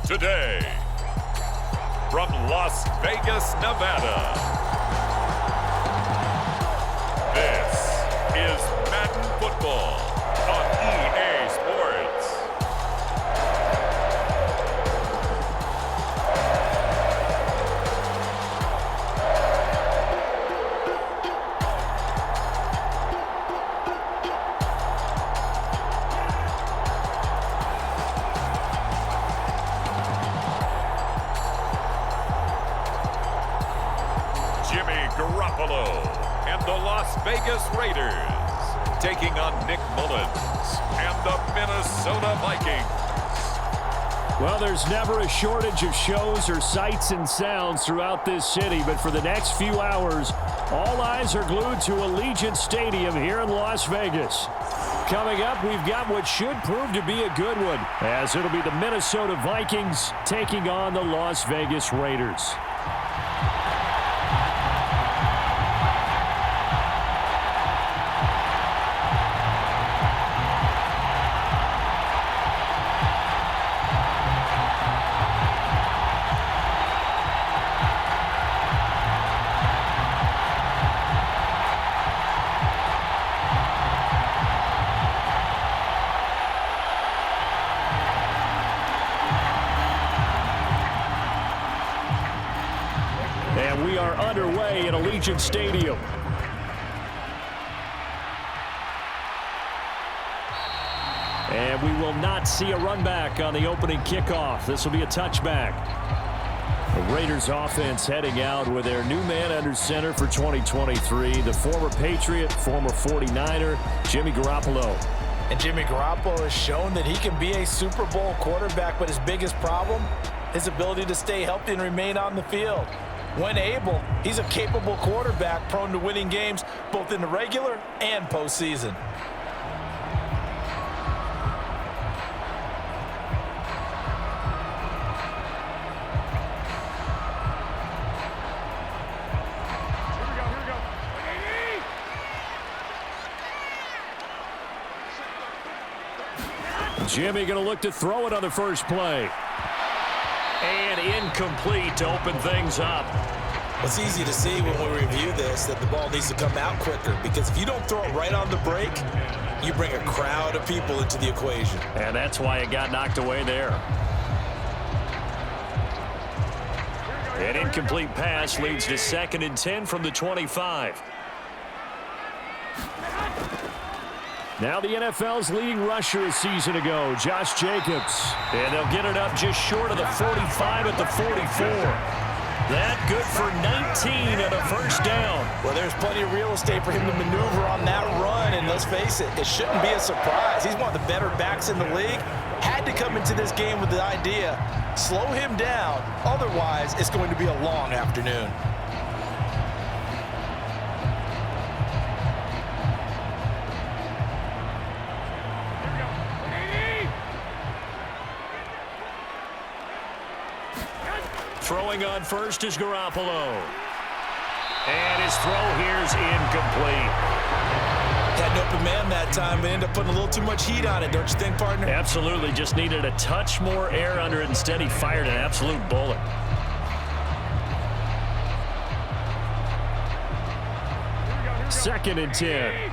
today. From Las Vegas, Nevada, this is Madden Football on EA Sports. Garoppolo and the Las Vegas Raiders taking on Nick Mullins and the Minnesota Vikings. Well, there's never a shortage of shows or sights and sounds throughout this city, but for the next few hours, all eyes are glued to Allegiant Stadium here in Las Vegas. Coming up, we've got what should prove to be a good one, as it'll be the Minnesota Vikings taking on the Las Vegas Raiders. And we are underway at Allegiant Stadium. And we will not see a run back on the opening kickoff. This will be a touchback. The Raiders offense heading out with their new man under center for 2023, the former Patriot, former 49er, Jimmy Garoppolo. And Jimmy Garoppolo has shown that he can be a Super Bowl quarterback, but his biggest problem, his ability to stay healthy and remain on the field. When able, he's a capable quarterback prone to winning games both in the regular and postseason. Jimmy going to look to throw it on the first play. And incomplete to open things up. It's easy to see when we review this that the ball needs to come out quicker, because if you don't throw it right on the break, you bring a crowd of people into the equation. And that's why it got knocked away there. An incomplete pass leads to 2nd and 10 from the 25. Now the NFL's leading rusher a season ago, Josh Jacobs. And they'll get it up just short of the 45 at the 44. That good for 19 and a first down. Well, there's plenty of real estate for him to maneuver on that run, and let's face it, it shouldn't be a surprise. He's one of the better backs in the league. Had to come into this game with the idea, slow him down, otherwise it's going to be a long afternoon. Throwing on first is Garoppolo. And his throw here's incomplete. Had an open man that time, but ended up putting a little too much heat on it, don't you think, partner? Absolutely. Just needed a touch more air under it. Instead, he fired an absolute bullet. Second and 10.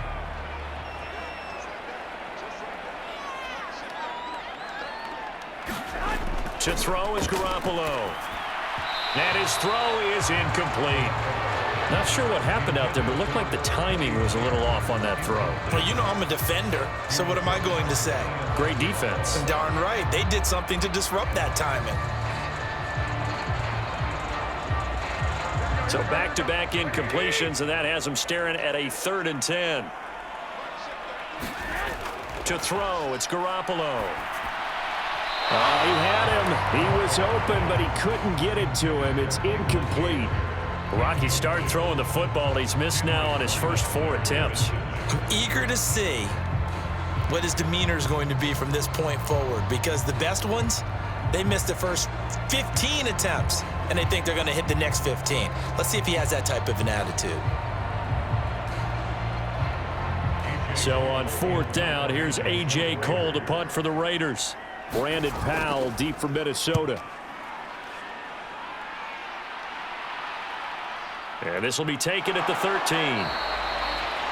To throw is Garoppolo. And his throw is incomplete. Not sure what happened out there, but it looked like the timing was a little off on that throw. Well, you know I'm a defender, so what am I going to say? Great defense. Darn right. They did something to disrupt that timing. So back-to-back incompletions, and that has him staring at a 3rd and 10. To throw, it's Garoppolo. He had him. He was open, but he couldn't get it to him. It's incomplete. Rocky started throwing the football. He's missed now on his first 4 attempts. I'm eager to see what his demeanor is going to be from this point forward, because the best ones, they missed the first 15 attempts, and they think they're going to hit the next 15. Let's see if he has that type of an attitude. So on 4th down, here's A.J. Cole to punt for the Raiders. Brandon Powell deep for Minnesota. And this will be taken at the 13.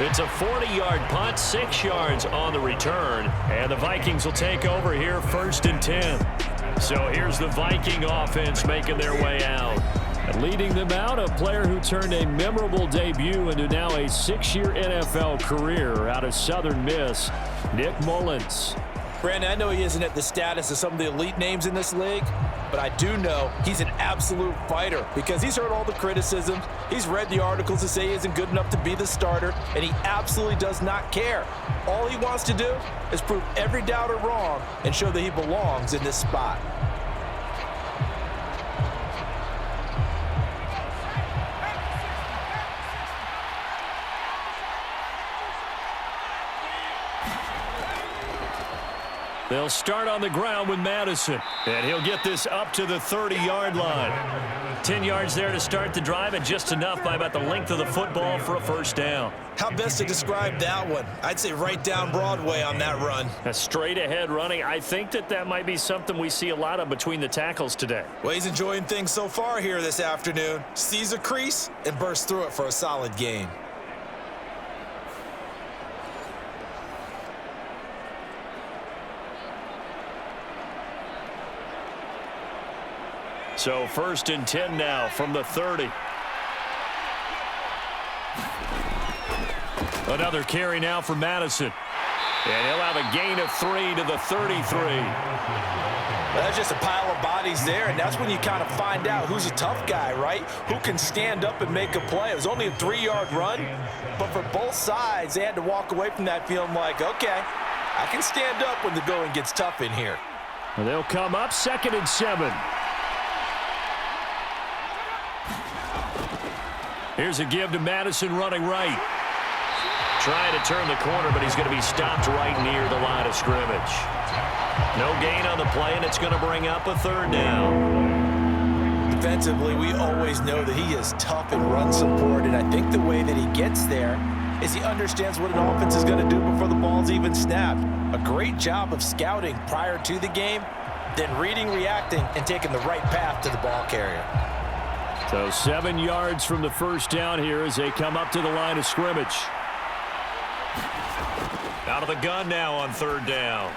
It's a 40-yard punt, 6 yards on the return. And the Vikings will take over here 1st and 10. So here's the Viking offense making their way out. And leading them out, a player who turned a memorable debut into now a 6-year NFL career out of Southern Miss, Nick Mullins. Brandon, I know he isn't at the status of some of the elite names in this league, but I do know he's an absolute fighter because he's heard all the criticisms. He's read the articles that say he isn't good enough to be the starter, and he absolutely does not care. All he wants to do is prove every doubter wrong and show that he belongs in this spot. They'll start on the ground with Madison, and he'll get this up to the 30-yard line. 10 yards there to start the drive, and just enough by about the length of the football for a first down. How best to describe that one? I'd say right down Broadway on that run. A straight-ahead running. I think that might be something we see a lot of between the tackles today. Well, he's enjoying things so far here this afternoon. Sees a crease and bursts through it for a solid gain. So 1st and 10 now from the 30. Another carry now for Madison. And he'll have a gain of 3 to the 33. That's just a pile of bodies there, and that's when you kind of find out who's a tough guy, right? Who can stand up and make a play. It was only a 3-yard run, but for both sides, they had to walk away from that feeling like, okay, I can stand up when the going gets tough in here. And they'll come up 2nd and 7. Here's a give to Madison running right. Trying to turn the corner, but he's going to be stopped right near the line of scrimmage. No gain on the play, and it's going to bring up a 3rd down. Defensively, we always know that he is tough in run support, and I think the way that he gets there is he understands what an offense is going to do before the ball's even snapped. A great job of scouting prior to the game, then reading, reacting, and taking the right path to the ball carrier. So 7 yards from the first down here as they come up to the line of scrimmage. Out of the gun now on 3rd down.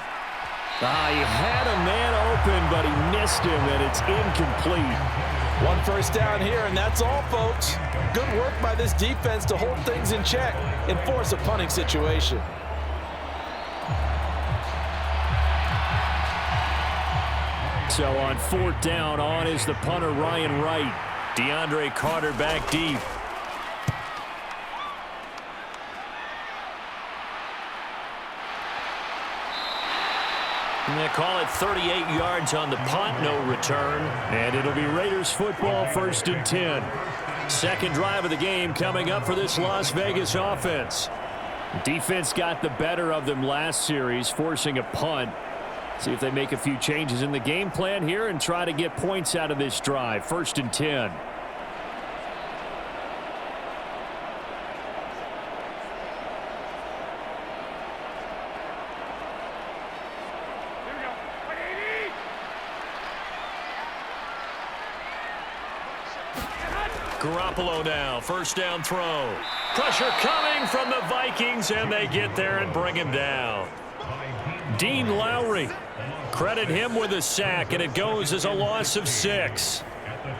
He had a man open, but he missed him, and it's incomplete. 1 first down here, and that's all, folks. Good work by this defense to hold things in check and force a punting situation. So on 4th down, on is the punter Ryan Wright. DeAndre Carter back deep. And they call it 38 yards on the punt, no return. And it'll be Raiders football 1st and 10. 2nd drive of the game coming up for this Las Vegas offense. Defense got the better of them last series, forcing a punt. See if they make a few changes in the game plan here and try to get points out of this drive. 1st and 10. Garoppolo now, 1st down throw. Pressure coming from the Vikings, and they get there and bring him down. Dean Lowry, credit him with a sack, and it goes as a loss of 6.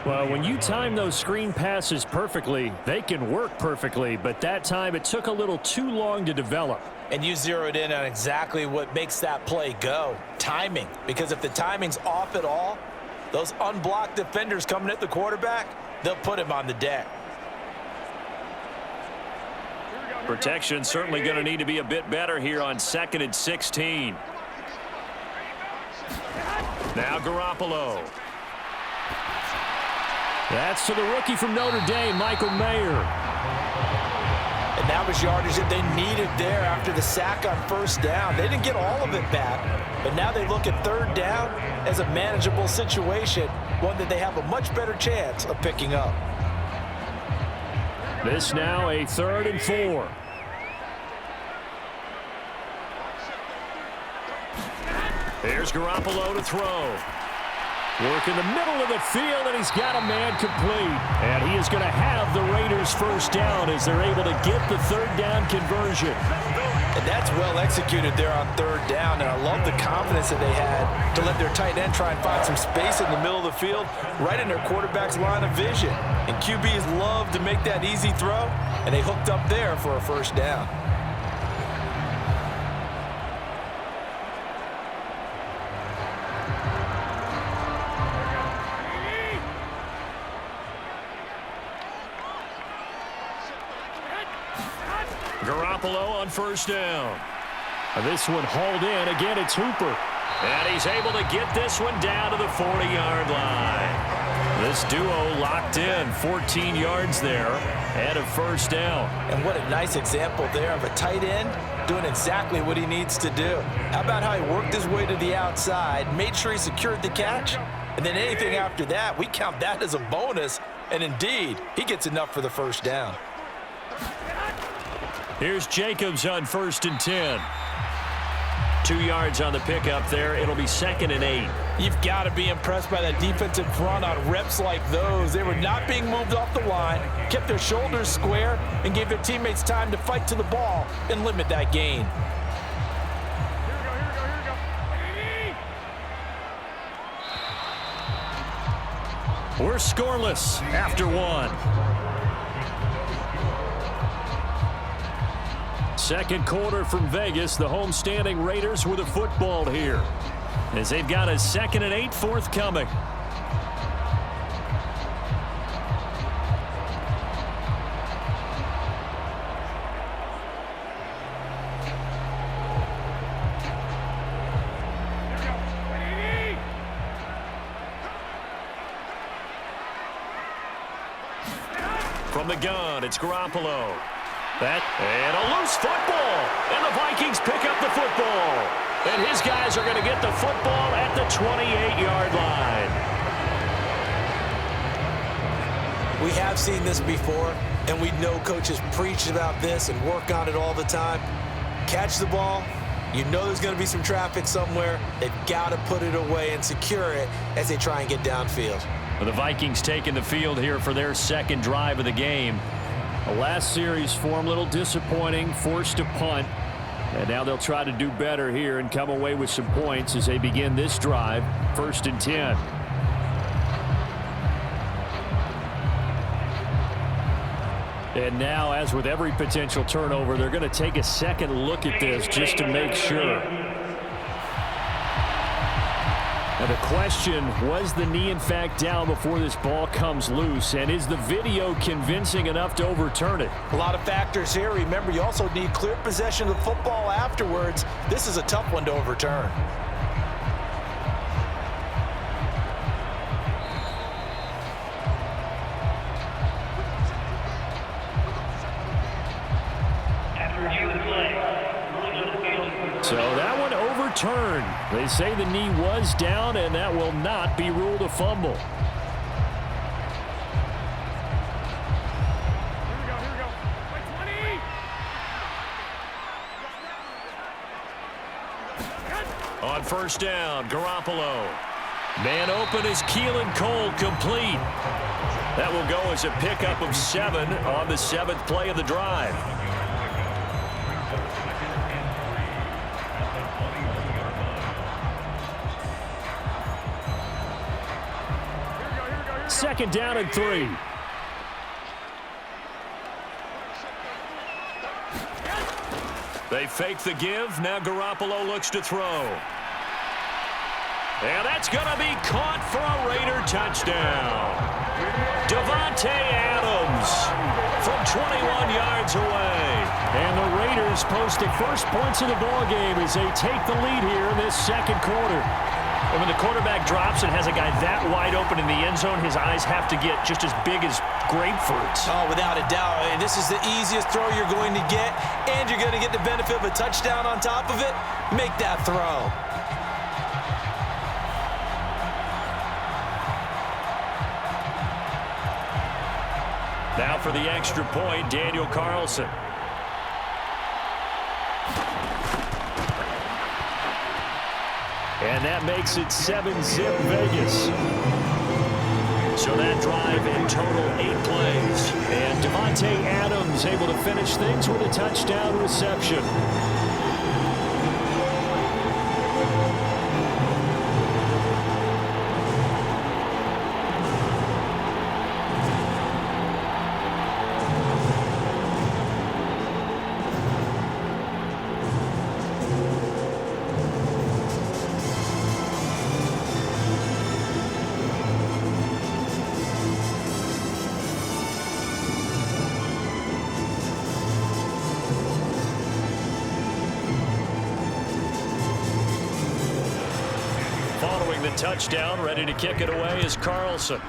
Well, when you time those screen passes perfectly, they can work perfectly, but that time it took a little too long to develop. And you zeroed in on exactly what makes that play go, timing. Because if the timing's off at all, those unblocked defenders coming at the quarterback, they'll put him on the deck. Protection certainly going to need to be a bit better here on 2nd and 16. Now Garoppolo. That's to the rookie from Notre Dame, Michael Mayer. And that was yardage that they needed there after the sack on 1st down. They didn't get all of it back, but now they look at 3rd down as a manageable situation, one that they have a much better chance of picking up. This now a 3rd and 4. Here's Garoppolo to throw. Work in the middle of the field, and he's got a man complete. And he is going to have the Raiders first down as they're able to get the third down conversion. And that's well executed there on third down. And I love the confidence that they had to let their tight end try and find some space in the middle of the field, right in their quarterback's line of vision. And QBs love to make that easy throw, and they hooked up there for a first down. Garoppolo on first down. This one hauled in. Again, it's Hooper. And he's able to get this one down to the 40-yard line. This duo locked in 14 yards there and a first down. And what a nice example there of a tight end doing exactly what he needs to do. How about how he worked his way to the outside, made sure he secured the catch, and then anything after that, we count that as a bonus. And indeed, he gets enough for the first down. Here's Jacobs on 1st and 10. 2 yards on the pickup there. It'll be 2nd and 8. You've got to be impressed by that defensive front on reps like those. They were not being moved off the line, kept their shoulders square, and gave their teammates time to fight to the ball and limit that gain. We're scoreless after one. Second quarter from Vegas. The homestanding Raiders with a football here, as they've got a 2nd and 8 forthcoming. From the gun, it's Garoppolo. And a loose football. And the Vikings pick up the football. And his guys are going to get the football at the 28-yard line. We have seen this before, and we know coaches preach about this and work on it all the time. Catch the ball. You know there's going to be some traffic somewhere. They've got to put it away and secure it as they try and get downfield. Well, the Vikings taking the field here for their second drive of the game. The last series form a little disappointing, forced a punt. And now they'll try to do better here and come away with some points as they begin this drive, 1st and 10. And now, as with every potential turnover, they're going to take a second look at this just to make sure. Now the question, was the knee in fact down before this ball comes loose? And is the video convincing enough to overturn it? A lot of factors here. Remember, you also need clear possession of the football afterwards. This is a tough one to overturn. So that one overturned. They say the knee was down, and that will not be ruled a fumble. On first down, Garoppolo. Man open is Keelan Cole, complete. That will go as a pickup of 7 on the 7th play of the drive. Second down and 3. They fake the give. Now Garoppolo looks to throw. And that's going to be caught for a Raider touchdown. Davante Adams from 21 yards away. And the Raiders post the first points of the ballgame as they take the lead here in this second quarter. And when the quarterback drops and has a guy that wide open in the end zone, his eyes have to get just as big as grapefruits. Oh, without a doubt. And this is the easiest throw you're going to get, and you're going to get the benefit of a touchdown on top of it. Make that throw. Now for the extra point, Daniel Carlson. And that makes it 7-zip Vegas. So that drive in total 8 plays. And Davante Adams able to finish things with a touchdown reception. Following the touchdown, ready to kick it away is Carlson.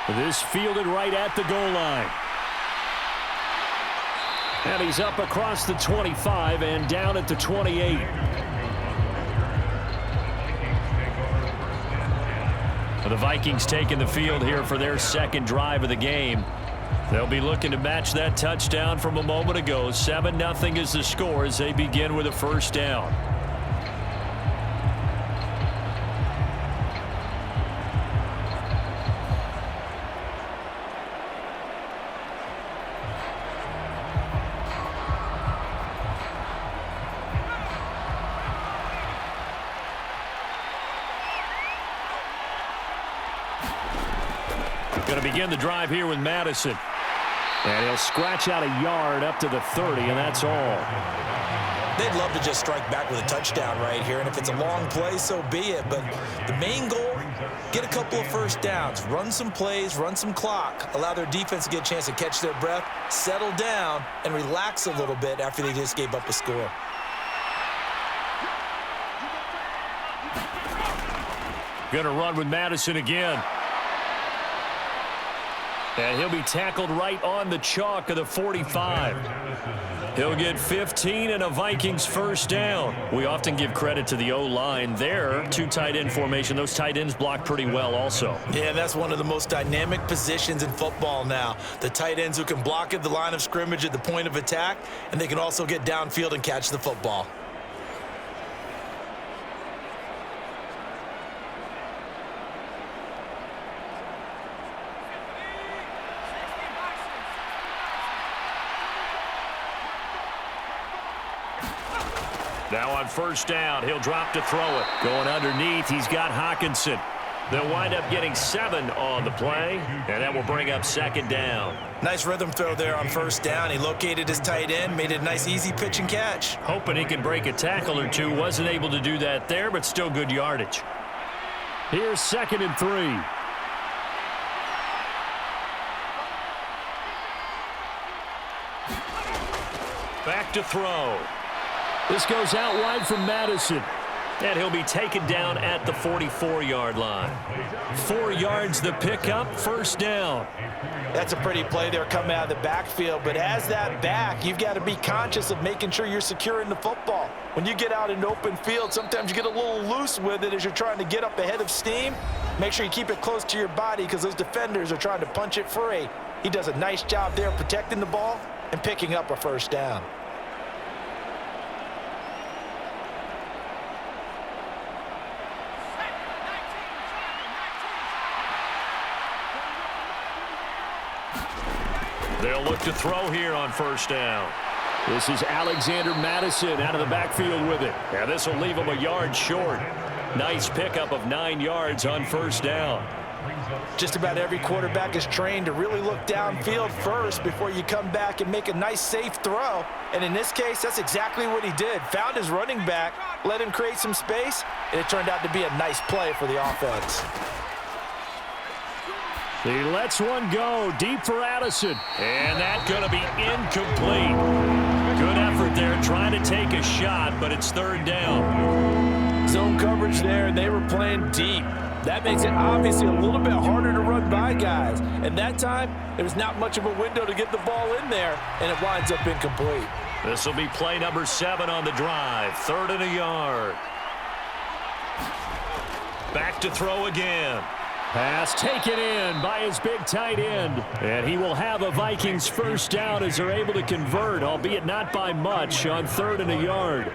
This fielded right at the goal line. And he's up across the 25 and down at the 28. The Vikings taking the field here for their second drive of the game. They'll be looking to match that touchdown from a moment ago. 7-0 is the score as they begin with a first down. Going to begin the drive here with Madison. And he'll scratch out a yard up to the 30, and that's all. They'd love to just strike back with a touchdown right here, and if it's a long play, so be it. But the main goal, get a couple of first downs, run some plays, run some clock, allow their defense to get a chance to catch their breath, settle down, and relax a little bit after they just gave up a score. Going to run with Madison again. And he'll be tackled right on the chalk of the 45. He'll get 15 and a Vikings first down. We often give credit to the O-line there. 2 tight end formation. Those tight ends block pretty well also. Yeah, that's one of the most dynamic positions in football now. The tight ends who can block at the line of scrimmage at the point of attack, and they can also get downfield and catch the football. Now on first down, he'll drop to throw it. Going underneath, he's got Hockenson. They'll wind up getting 7 on the play, and that will bring up second down. Nice rhythm throw there on first down. He located his tight end, made it a nice easy pitch and catch. Hoping he can break a tackle or two. Wasn't able to do that there, but still good yardage. Here's 2nd and 3. Back to throw. This goes out wide from Madison. And he'll be taken down at the 44-yard line. 4 yards the pickup, first down. That's a pretty play there coming out of the backfield. But as that back, you've got to be conscious of making sure you're securing the football. When you get out in the open field, sometimes you get a little loose with it as you're trying to get up ahead of steam. Make sure you keep it close to your body because those defenders are trying to punch it free. He does a nice job there protecting the ball and picking up a first down. They'll look to throw here on first down. This is Alexander Madison out of the backfield with it. Yeah, this will leave him a yard short. Nice pickup of 9 yards on first down. Just about every quarterback is trained to really look downfield first before you come back and make a nice safe throw. And in this case, that's exactly what he did. Found his running back, let him create some space, and it turned out to be a nice play for the offense. He lets one go deep for Addison. And that's going to be incomplete. Good effort there trying to take a shot, but it's third down. Zone coverage there, and they were playing deep. That makes it obviously a little bit harder to run by guys. And that time, there was not much of a window to get the ball in there, and it winds up incomplete. This will be play number 7 on the drive. 3rd and a yard. Back to throw again. Pass taken in by his big tight end. And he will have a Vikings first down as they're able to convert, albeit not by much, on 3rd and a yard.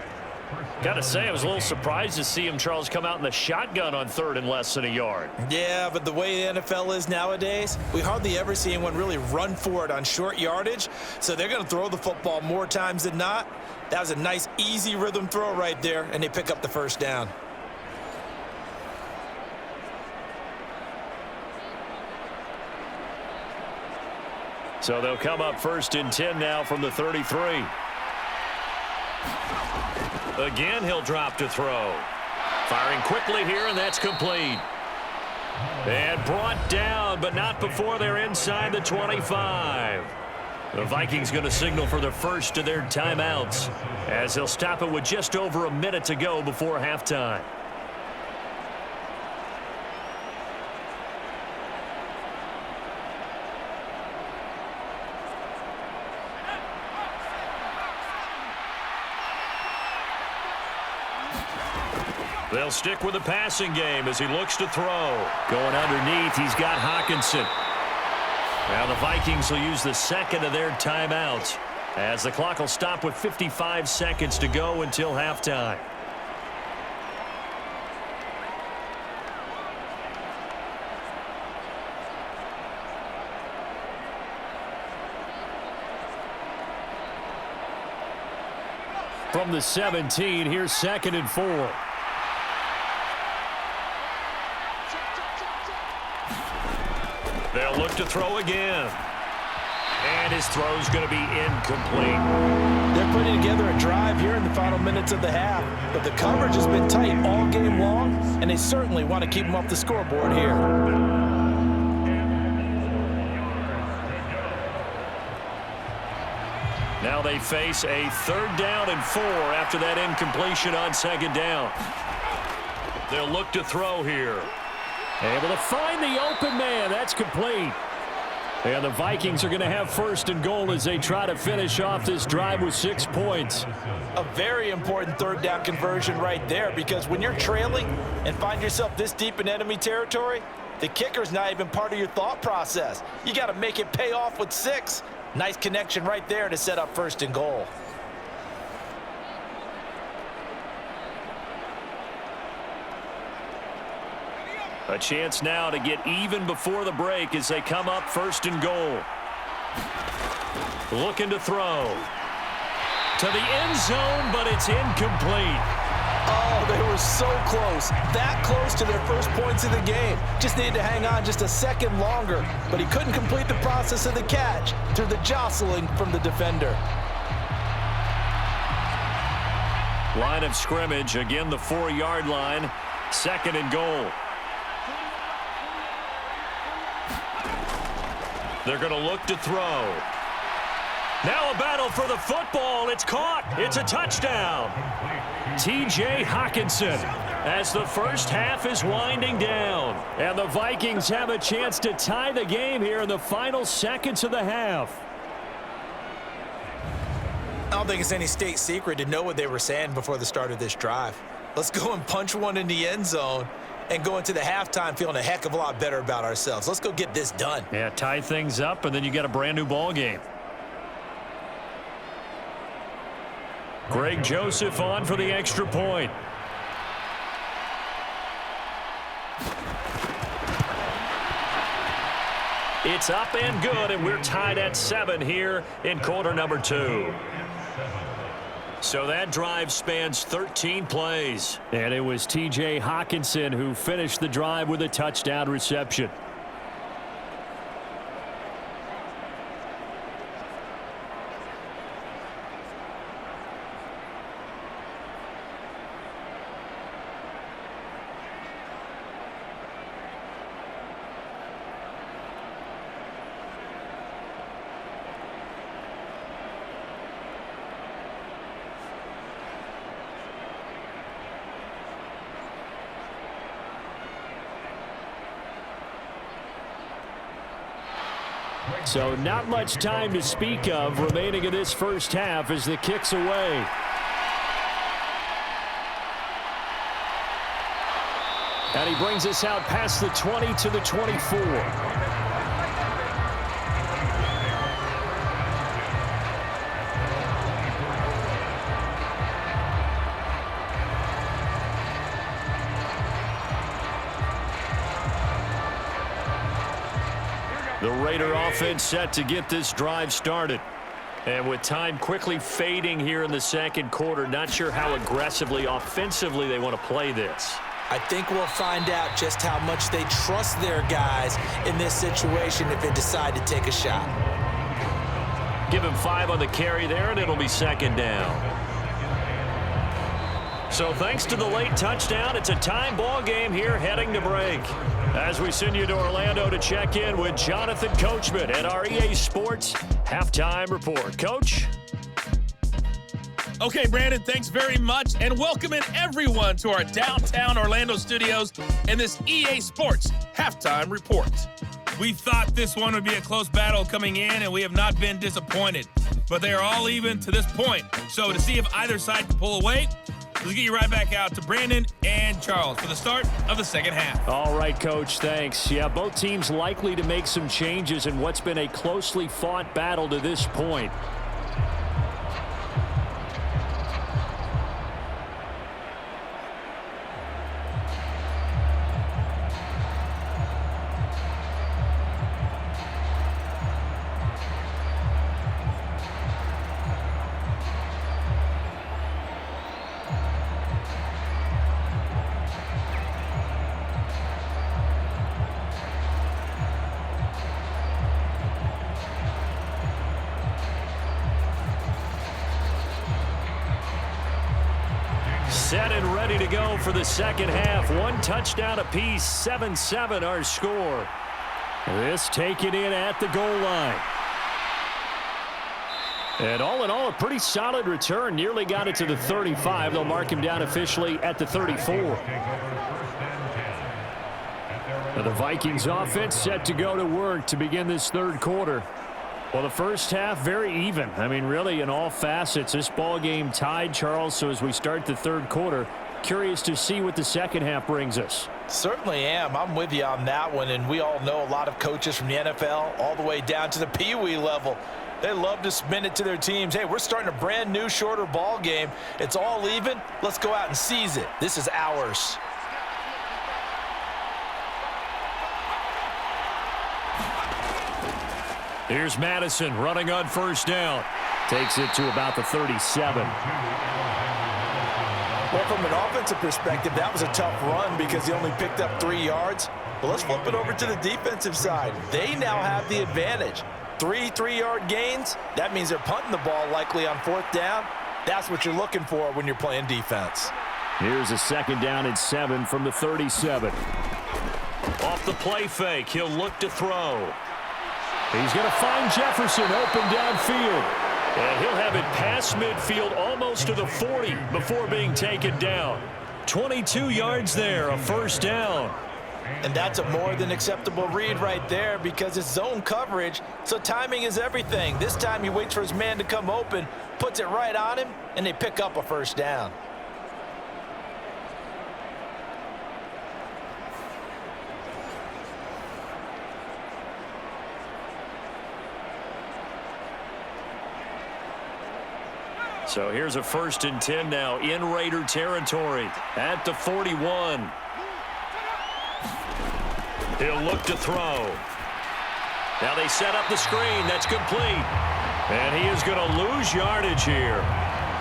Got to say, I was a little surprised to see him, Charles, come out in the shotgun on third and less than a yard. Yeah, but the way the NFL is nowadays, we hardly ever see anyone really run for it on short yardage, so they're going to throw the football more times than not. That was a nice, easy rhythm throw right there, and they pick up the first down. So they'll come up 1st and 10 now from the 33. Again, he'll drop to throw. Firing quickly here, and that's complete. And brought down, but not before they're inside the 25. The Vikings going to signal for the first of their timeouts as they'll stop it with just over a minute to go before halftime. They'll stick with the passing game as he looks to throw. Going underneath, he's got Hockenson. Now the Vikings will use the second of their timeouts as the clock will stop with 55 seconds to go until halftime. From the 17, here's 2nd and 4. They'll look to throw again. And his throw's going to be incomplete. They're putting together a drive here in the final minutes of the half, but the coverage has been tight all game long, and they certainly want to keep them off the scoreboard here. Now they face a 3rd down and 4 after that incompletion on 2nd down. They'll look to throw here. Able to find the open man. That's complete. And the Vikings are going to have 1st and goal as they try to finish off this drive with 6 points. A very important 3rd down conversion right there, because when you're trailing and find yourself this deep in enemy territory, the kicker's not even part of your thought process. You got to make it pay off with 6. Nice connection right there to set up 1st and goal. A chance now to get even before the break as they come up 1st and goal. Looking to throw. To the end zone, but it's incomplete. Oh, they were so close. That close to their first points of the game. Just needed to hang on just a second longer, but he couldn't complete the process of the catch through the jostling from the defender. Line of scrimmage, again the 4-yard line. 2nd and goal. They're going to look to throw. Now a battle for the football. It's caught. It's a touchdown. T.J. Hockenson as the first half is winding down. And the Vikings have a chance to tie the game here in the final seconds of the half. I don't think it's any state secret to know what they were saying before the start of this drive. Let's go and punch one in the end zone and go into the halftime feeling a heck of a lot better about ourselves. Let's go get this done. Yeah, tie things up, and then you get a brand new ball game. Greg Joseph on for the extra point. It's up and good, and we're tied at 7 here in quarter number 2. So that drive spans 13 plays. And it was T.J. Hockenson who finished the drive with a touchdown reception. So not much time to speak of remaining in this first half as the kick's away. And he brings us out past the 20 to the 24. The Raider offense set to get this drive started. And with time quickly fading here in the second quarter, not sure how aggressively, offensively they want to play this. I think we'll find out just how much they trust their guys in this situation if they decide to take a shot. Give him 5 on the carry there, and it'll be second down. So thanks to the late touchdown, it's a time ball game here heading to break. As we send you to Orlando to check in with Jonathan Coachman at our EA Sports Halftime Report. Coach? Okay, Brandon, thanks very much, and welcome in everyone to our downtown Orlando studios and this EA Sports Halftime Report. We thought this one would be a close battle coming in, and we have not been disappointed. But they are all even to this point. So to see if either side can pull away, let's get you right back out to Brandon and Charles for the start of the second half. All right, Coach, thanks. Yeah, both teams likely to make some changes in what's been a closely fought battle to this point. Set and ready to go for the second half. One touchdown apiece, 7-7 our score. This taken in at the goal line. And all in all, a pretty solid return. Nearly got it to the 35. They'll mark him down officially at the 34. Now the Vikings offense set to go to work to begin this third quarter. Well, the first half, very even. I mean, really, in all facets, this ball game tied, Charles. So as we start the third quarter, curious to see what the second half brings us. Certainly am. I'm with you on that one. And we all know a lot of coaches from the NFL all the way down to the Pee-wee level. They love to spin it to their teams. Hey, we're starting a brand new, shorter ball game. It's all even. Let's go out and seize it. This is ours. Here's Madison running on first down. Takes it to about the 37. Well, from an offensive perspective, that was a tough run because he only picked up 3 yards. But let's flip it over to the defensive side. They now have the advantage. 3 3-yard gains, that means they're punting the ball likely on fourth down. That's what you're looking for when you're playing defense. Here's a second down and 7 from the 37. Off the play fake, he'll look to throw. He's going to find Jefferson open downfield. And he'll have it past midfield almost to the 40 before being taken down. 22 yards there, a first down. And that's a more than acceptable read right there because it's zone coverage, so timing is everything. This time he waits for his man to come open, puts it right on him, and they pick up a first down. So here's a 1st and 10 now in Raider territory at the 41. He'll look to throw. Now they set up the screen. That's complete. And he is going to lose yardage here.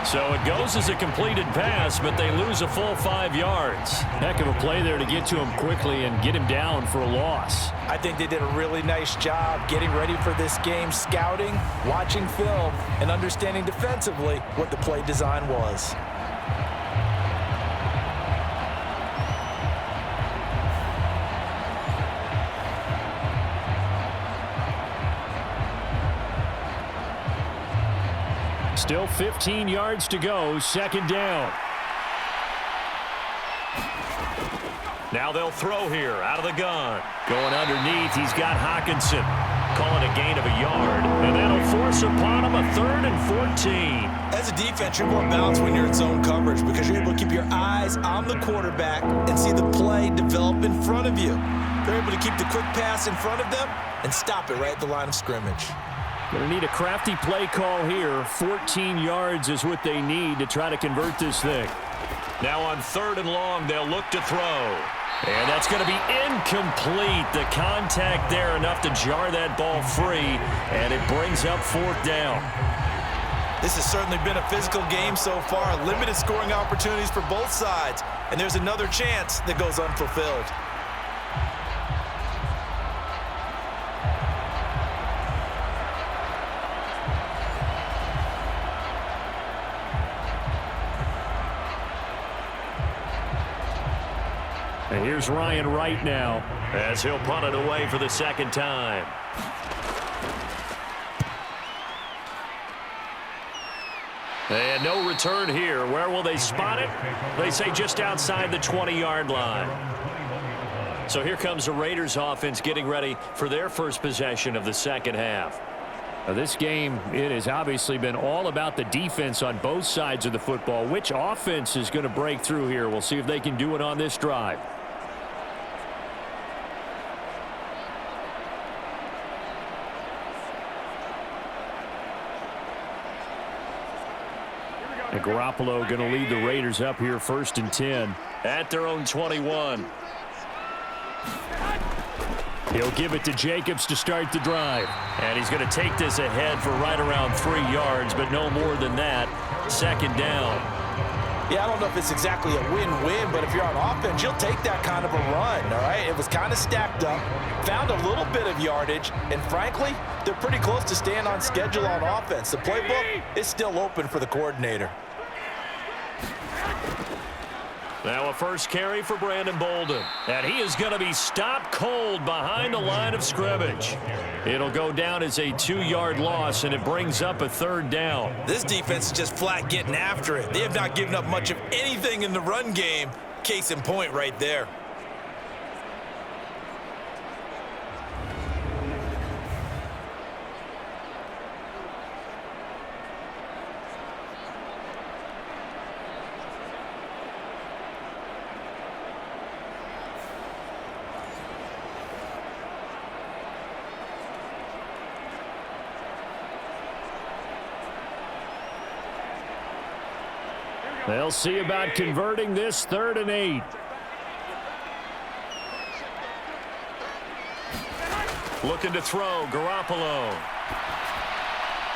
So it goes as a completed pass, but they lose a full 5 yards. Heck of a play there to get to him quickly and get him down for a loss. I think they did a really nice job getting ready for this game, scouting, watching film, and understanding defensively what the play design was. Still 15 yards to go, second down. Now they'll throw here out of the gun. Going underneath, he's got Hockenson. Call it a gain of a yard, and that'll force upon him a 3rd and 14. As a defense, you're more balanced when you're in zone coverage because you're able to keep your eyes on the quarterback and see the play develop in front of you. They're able to keep the quick pass in front of them and stop it right at the line of scrimmage. Going to need a crafty play call here. 14 yards is what they need to try to convert this thing. Now on 3rd and long, they'll look to throw. And that's going to be incomplete. The contact there enough to jar that ball free, and it brings up 4th down. This has certainly been a physical game so far. Limited scoring opportunities for both sides. And there's another chance that goes unfulfilled. And here's Ryan Wright now as he'll punt it away for the 2nd time. And no return here. Where will they spot it? They say just outside the 20-yard line. So here comes the Raiders offense getting ready for their first possession of the 2nd half. Now this game, it has obviously been all about the defense on both sides of the football. Which offense is going to break through here? We'll see if they can do it on this drive. And Garoppolo going to lead the Raiders up here 1st and 10 at their own 21. He'll give it to Jacobs to start the drive. And he's going to take this ahead for right around 3 yards, but no more than that. 2nd down. Yeah, I don't know if it's exactly a win-win, but if you're on offense, you'll take that kind of a run, all right? It was kind of stacked up, found a little bit of yardage, and frankly, they're pretty close to staying on schedule on offense. The playbook is still open for the coordinator. Now a first carry for Brandon Bolden. And he is going to be stopped cold behind the line of scrimmage. It'll go down as a 2-yard loss, and it brings up a 3rd down. This defense is just flat getting after it. They have not given up much of anything in the run game. Case in point right there. They'll see about converting this 3rd and 8. Looking to throw, Garoppolo.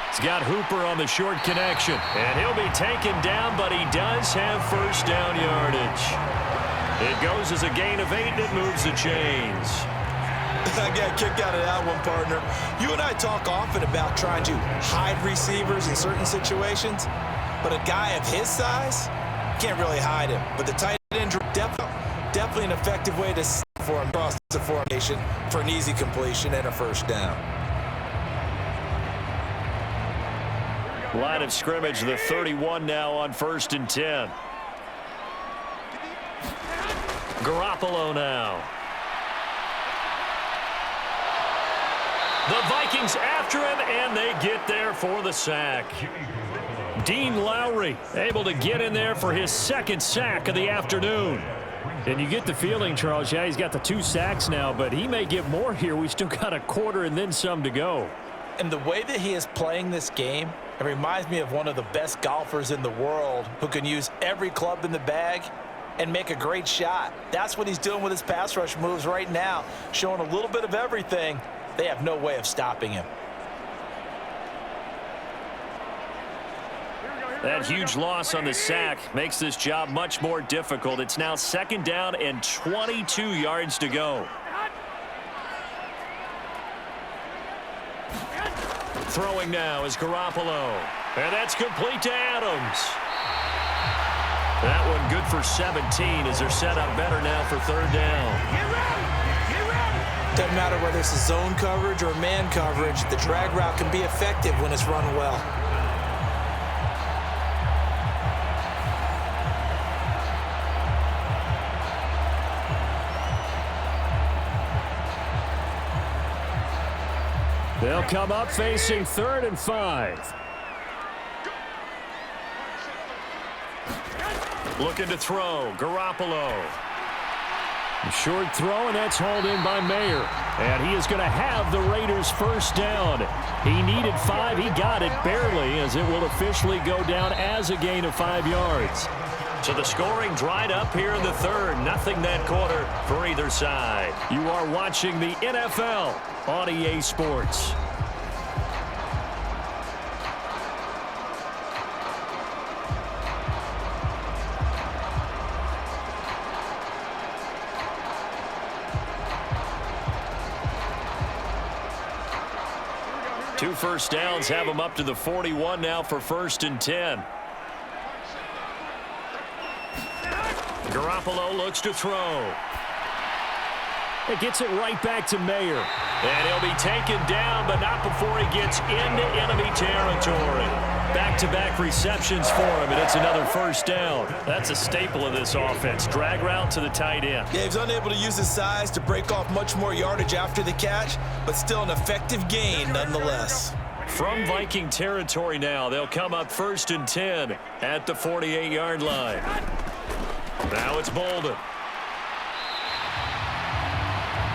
He's got Hooper on the short connection. And he'll be taken down, but he does have 1st down yardage. It goes as a gain of 8, and it moves the chains. I got a kick out of that one, partner. You and I talk often about trying to hide receivers in certain situations. But a guy of his size, can't really hide him. But the tight end definitely an effective way to for him across the formation for an easy completion and a 1st down. Line of scrimmage, the 31 now on 1st and 10. Garoppolo now. The Vikings after him, and they get there for the sack. Dean Lowry able to get in there for his 2nd sack of the afternoon. And you get the feeling, Charles, yeah, he's got the 2 sacks now, but he may get more here. We still got a quarter and then some to go. And the way that he is playing this game, it reminds me of one of the best golfers in the world who can use every club in the bag and make a great shot. That's what he's doing with his pass rush moves right now, showing a little bit of everything. They have no way of stopping him. That huge loss on the sack makes this job much more difficult. It's now 2nd down and 22 yards to go. Throwing now is Garoppolo. And that's complete to Adams. That one good for 17 as they're set up better now for 3rd down. Doesn't matter whether it's a zone coverage or man coverage, the drag route can be effective when it's run well. They'll come up facing 3rd and 5. Looking to throw, Garoppolo. A short throw, and that's hauled in by Mayer. And he is going to have the Raiders first down. He needed 5. He got it barely, as it will officially go down as a gain of 5 yards. So the scoring dried up here in the third. Nothing that quarter for either side. You are watching the NFL on EA Sports. Two first downs have them up to the 41 now for 1st and 10. Garoppolo looks to throw. It gets it right back to Mayer. And he'll be taken down, but not before he gets into enemy territory. Back-to-back receptions for him, and it's another first down. That's a staple of this offense. Drag route to the tight end. Yeah, he's unable to use his size to break off much more yardage after the catch, but still an effective gain nonetheless. From Viking territory now, they'll come up 1st and 10 at the 48-yard line. Now it's Bolden.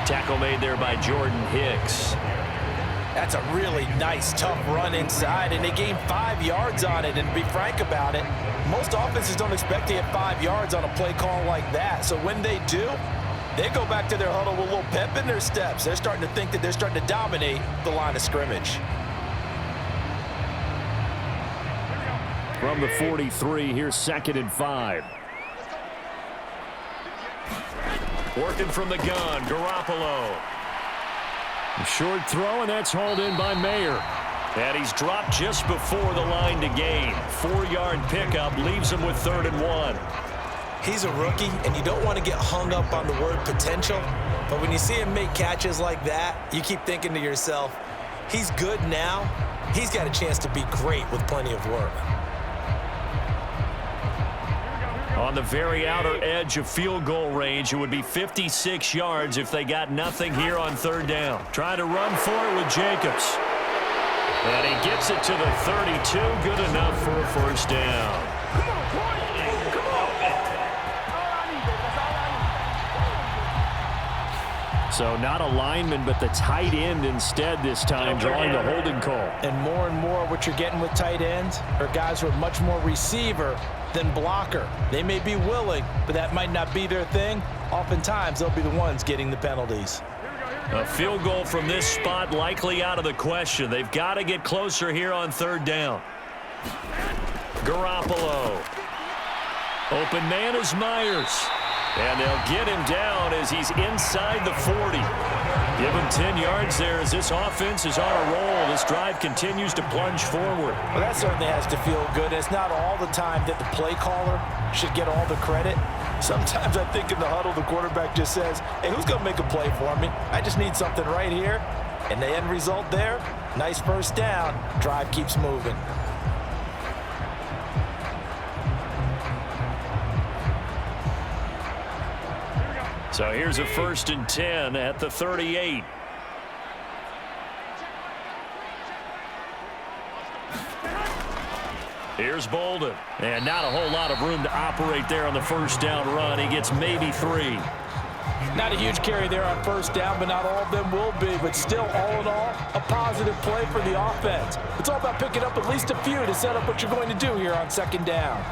Tackle made there by Jordan Hicks. That's a really nice, tough run inside, and they gained 5 yards on it. And to be frank about it, most offenses don't expect to get 5 yards on a play call like that. So when they do, they go back to their huddle with a little pep in their steps. They're starting to think that they're starting to dominate the line of scrimmage. From the 43, here's 2nd and 5. Working from the gun, Garoppolo. A short throw, and that's hauled in by Mayer. And he's dropped just before the line to gain. 4-yard pickup leaves him with 3rd and 1. He's a rookie, and you don't want to get hung up on the word potential. But when you see him make catches like that, you keep thinking to yourself, he's good now. He's got a chance to be great with plenty of work. On the very outer edge of field goal range, it would be 56 yards if they got nothing here on 3rd down. Trying to run for it with Jacobs. And he gets it to the 32. Good enough for a first down. So not a lineman, but the tight end instead this time, drawing the holding call. And more what you're getting with tight ends are guys who are much more receiver than blocker. They may be willing, but that might not be their thing. Oftentimes, they'll be the ones getting the penalties. A field goal from this spot likely out of the question. They've got to get closer here on 3rd down. Garoppolo. Open man is Myers. And they'll get him down as he's inside the 40. Give him 10 yards there as this offense is on a roll. This drive continues to plunge forward. Well, that certainly has to feel good. It's not all the time that the play caller should get all the credit. Sometimes I think in the huddle, the quarterback just says, hey, who's going to make a play for me? I just need something right here. And the end result there, nice first down. Drive keeps moving. So here's a 1st and 10 at the 38. Here's Bolden. And not a whole lot of room to operate there on the first down run. He gets maybe 3. Not a huge carry there on first down, but not all of them will be. But still, all in all, a positive play for the offense. It's all about picking up at least a few to set up what you're going to do here on 2nd down.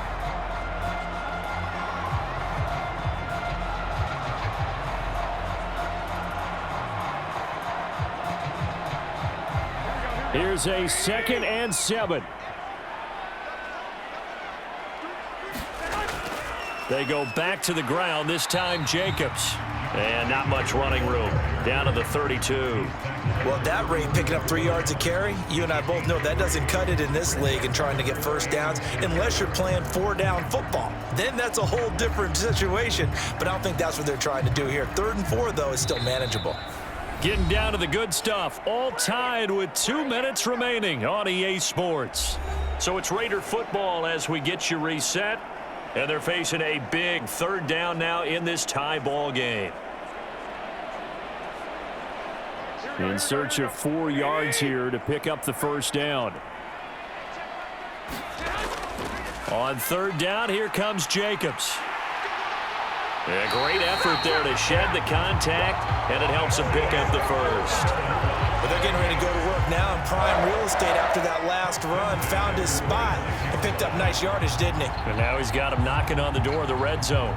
Here's a 2nd and 7. They go back to the ground, this time Jacobs. And not much running room. Down to the 32. Well, at that rate, picking up 3 yards a carry, you and I both know that doesn't cut it in this league and trying to get first downs unless you're playing 4-down football. Then that's a whole different situation, but I don't think that's what they're trying to do here. 3rd and 4, though, is still manageable. Getting down to the good stuff, all tied with 2 minutes remaining on EA Sports. So it's Raider football as we get you reset, and they're facing a big 3rd down now in this tie ball game. In search of 4 yards here to pick up the first down. On 3rd down, here comes Jacobs. A great effort there to shed the contact, and it helps him pick up the first. But they're getting ready to go to work now in prime real estate after that last run. Found his spot and picked up nice yardage, didn't he? And now he's got him knocking on the door of the red zone.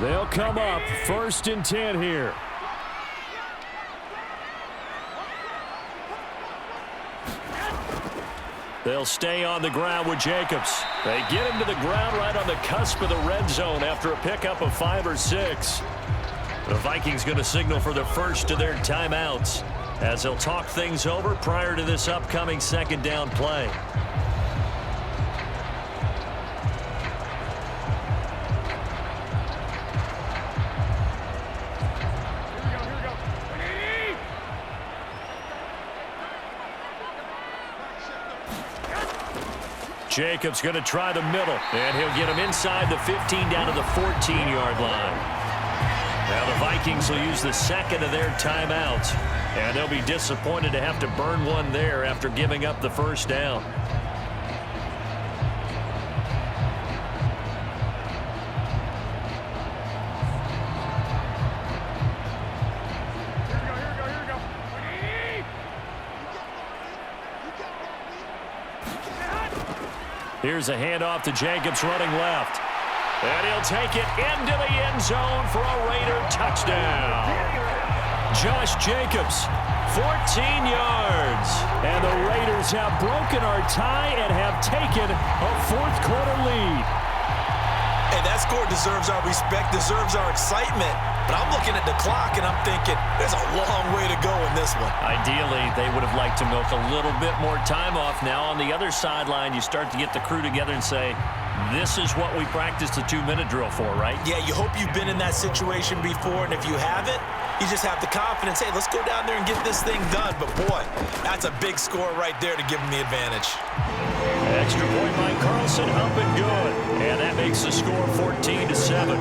They'll come up 1st and 10 here. They'll stay on the ground with Jacobs. They get him to the ground right on the cusp of the red zone after a pickup of 5 or 6. The Vikings going to signal for the first of their timeouts as they'll talk things over prior to this upcoming 2nd down play. Jacobs going to try the middle, and he'll get him inside the 15 down to the 14-yard line. Now the Vikings will use the 2nd of their timeouts, and they'll be disappointed to have to burn one there after giving up the 1st down. Here's a handoff to Jacobs running left. And he'll take it into the end zone for a Raider touchdown. Josh Jacobs, 14 yards. And the Raiders have broken our tie and have taken a 4th quarter lead. Hey, that score deserves our respect, deserves our excitement. But I'm looking at the clock, and I'm thinking there's a long way to go in this one. Ideally, they would have liked to milk a little bit more time off. Now on the other sideline, you start to get the crew together and say, this is what we practiced the 2-minute drill for, right? Yeah, you hope you've been in that situation before, and if you haven't, you just have the confidence, hey, let's go down there and get this thing done. But, boy, that's a big score right there to give them the advantage. Extra point by Carlson, up and good. And that makes the score 14-7.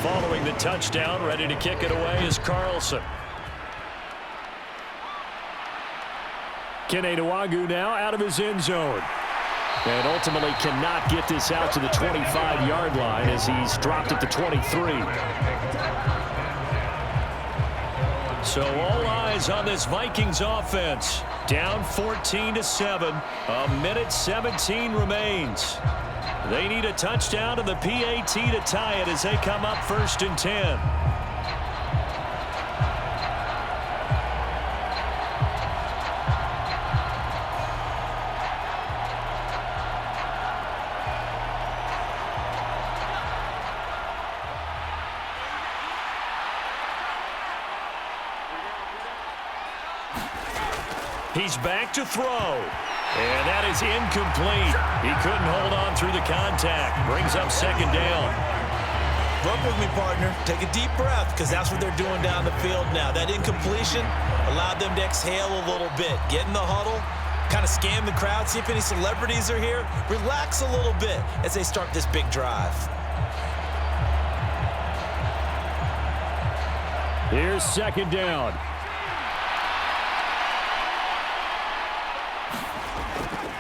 Following the touchdown, ready to kick it away is Carlson. Kene Nwagu now out of his end zone. And ultimately cannot get this out to the 25-yard line as he's dropped at the 23. So all eyes on this Vikings offense. Down 14-7. A minute 17 remains. They need a touchdown and the PAT to tie it as they come up 1st and 10. He's back to throw. And that is incomplete. He couldn't hold on through the contact. Brings up 2nd down. Work with me, partner. Take a deep breath, because that's what they're doing down the field now. That incompletion allowed them to exhale a little bit. Get in the huddle, kind of scan the crowd, see if any celebrities are here. Relax a little bit as they start this big drive. Here's 2nd down.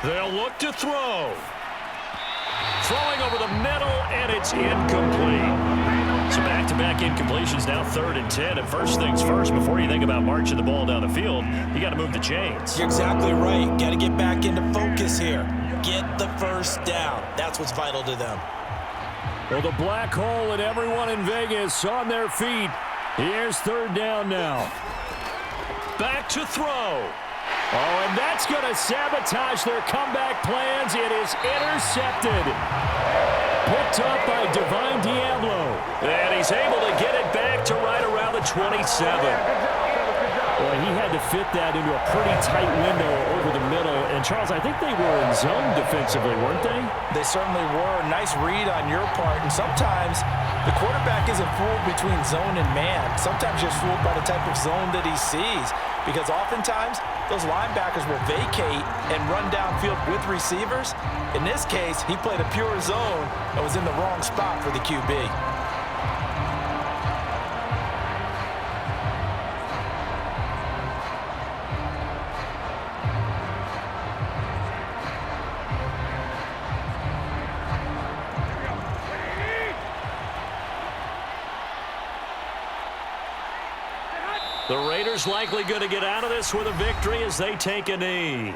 They'll look to throw. Throwing over the middle, and it's incomplete. So back-to-back incompletions, now 3rd and 10. And first things first, before you think about marching the ball down the field, you got to move the chains. You're exactly right. Got to get back into focus here. Get the 1st down. That's what's vital to them. Well, the black hole and everyone in Vegas on their feet. Here's 3rd down now. Back to throw. Oh, and that's going to sabotage their comeback plans. It is intercepted. Picked up by Davante. And he's able to get it back to right around the 27. Well, he had to fit that into a pretty tight window over the middle. And, Charles, I think they were in zone defensively, weren't they? They certainly were. Nice read on your part. And sometimes the quarterback isn't fooled between zone and man. Sometimes you're fooled by the type of zone that he sees. Because oftentimes, those linebackers will vacate and run downfield with receivers. In this case, he played a pure zone and was in the wrong spot for the QB. The Raiders likely going to get out of this with a victory as they take a knee.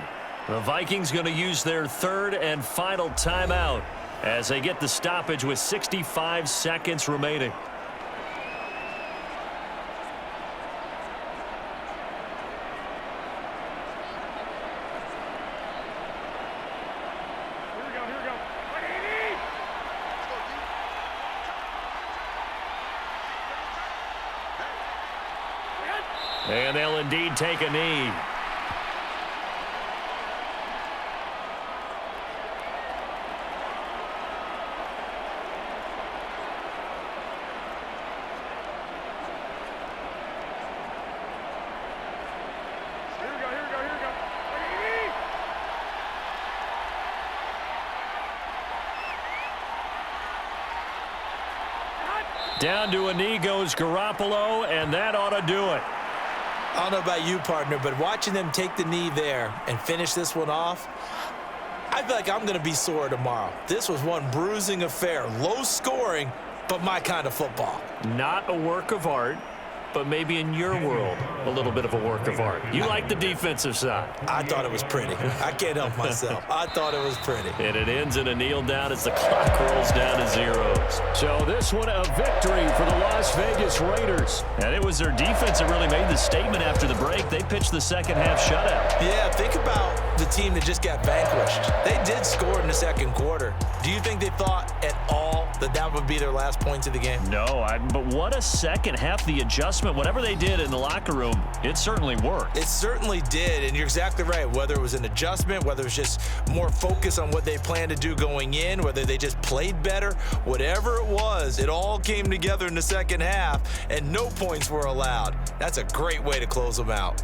The Vikings going to use their third and final timeout as they get the stoppage with 65 seconds remaining. And they'll indeed take a knee. Down to a knee goes Garoppolo, and that ought to do it. I don't know about you, partner, but watching them take the knee there and finish this one off, I feel like I'm going to be sore tomorrow. This was one bruising affair. Low scoring, but my kind of football. Not a work of art, but maybe in your world, a little bit of a work of art. You like the defensive side. I thought it was pretty. I can't help myself. I thought it was pretty. And it ends in a kneel down as the clock rolls down to zeros. So this one a victory for the Las Vegas Raiders. And it was their defense that really made the statement after the break. They pitched the second half shutout. Yeah, think about the team that just got vanquished. They did score in the second quarter. Do you think they thought at all that that would be their last points of the game? No, but what a second half. The adjustment, whatever they did in the locker room, it certainly worked. It certainly did, and you're exactly right. Whether it was an adjustment, whether it was just more focus on what they planned to do going in, whether they just played better, whatever it was, it all came together in the second half, and no points were allowed. That's a great way to close them out.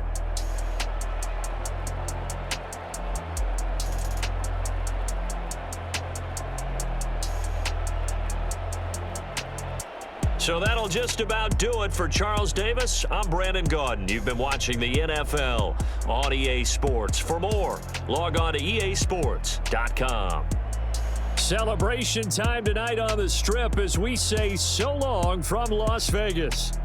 So that'll just about do it for Charles Davis. I'm Brandon Gaudin. You've been watching the NFL on EA Sports. For more, log on to easports.com. Celebration time tonight on the Strip as we say so long from Las Vegas.